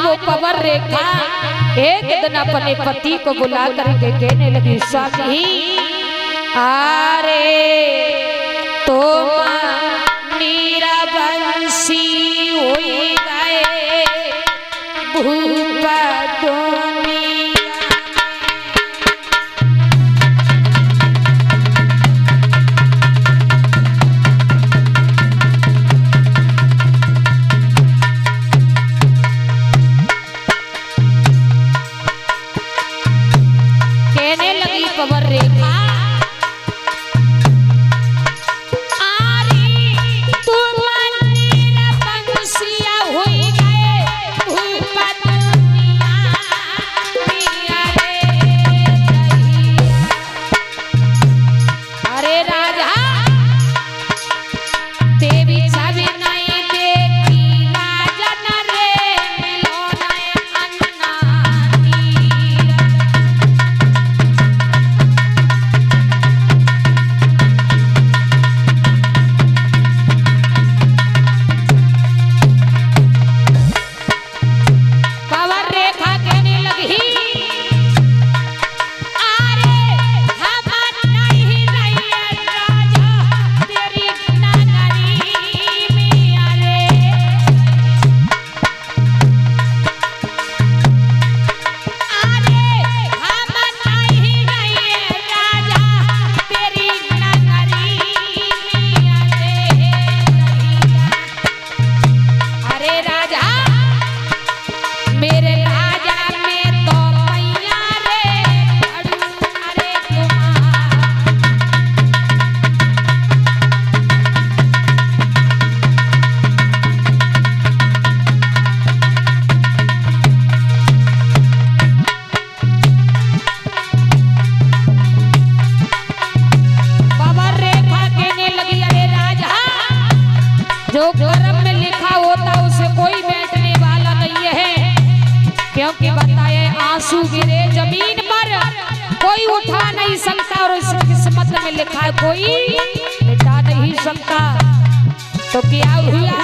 वो पवन रेखा एक दिन अपने पति को बुला करके कहने लगी, स्वामी अरे तो मीरा बंसी हुई गए भूपा आंसू गिरे जमीन पर कोई उठा नहीं सकता और इस किस्मत में लिखा है कोई मिटा नहीं सकता। तो क्या हुआ?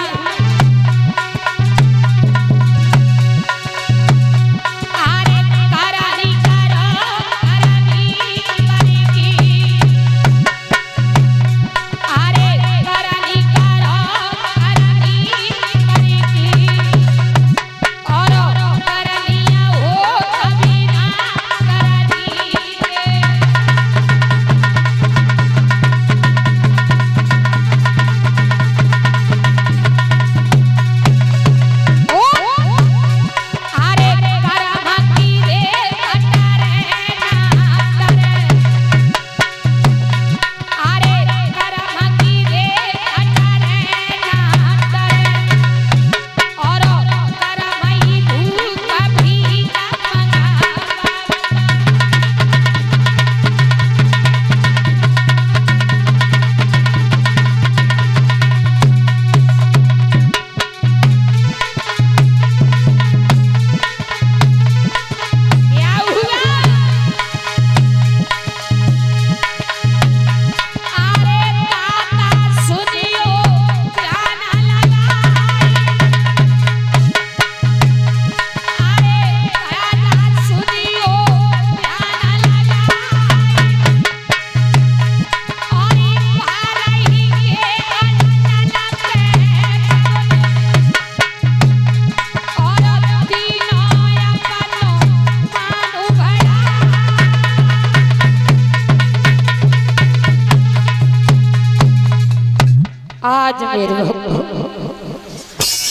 आज मेरे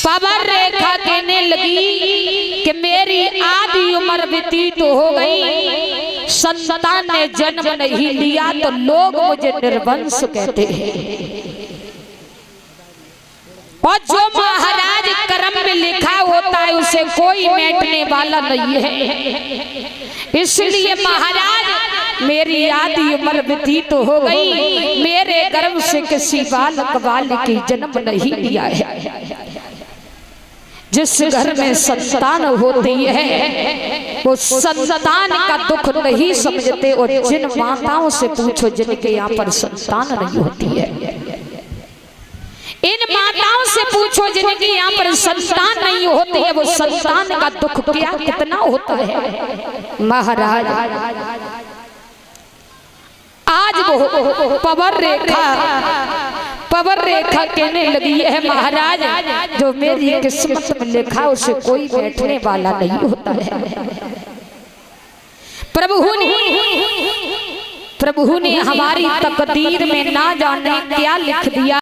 पवन रेखा कहने लगी कि मेरी आधी उम्र व्यतीत हो गई, संतान ने जन्म नहीं लिया तो लोग मुझे निर्वंश कहते हैं। और जो महाराज कर्म में लिखा होता है उसे कोई मिटाने वाला नहीं है। इसलिए महाराज मेरी आधी उम्र व्यतीत हो गई, मेरे गर्भ से किसी बालक बालिकी जन्म नहीं लिया है। जिस घर में संतान होती है वो संतान का दुख नहीं समझते, और जिन माताओं से पूछो जिनके यहाँ पर संतान नहीं होती है, इन माताओं से पूछो जिनकी यहाँ पर संतान नहीं होती है, वो संतान का दुख क्या कितना होता है। महाराज आज वो पवर रेखा कहने लगी है, महाराज जो मेरी किस्मत में लिखा उसे कोई बैठने वाला नहीं होता है। प्रभु ने हमारी तकदीर में ना जाने क्या लिख दिया।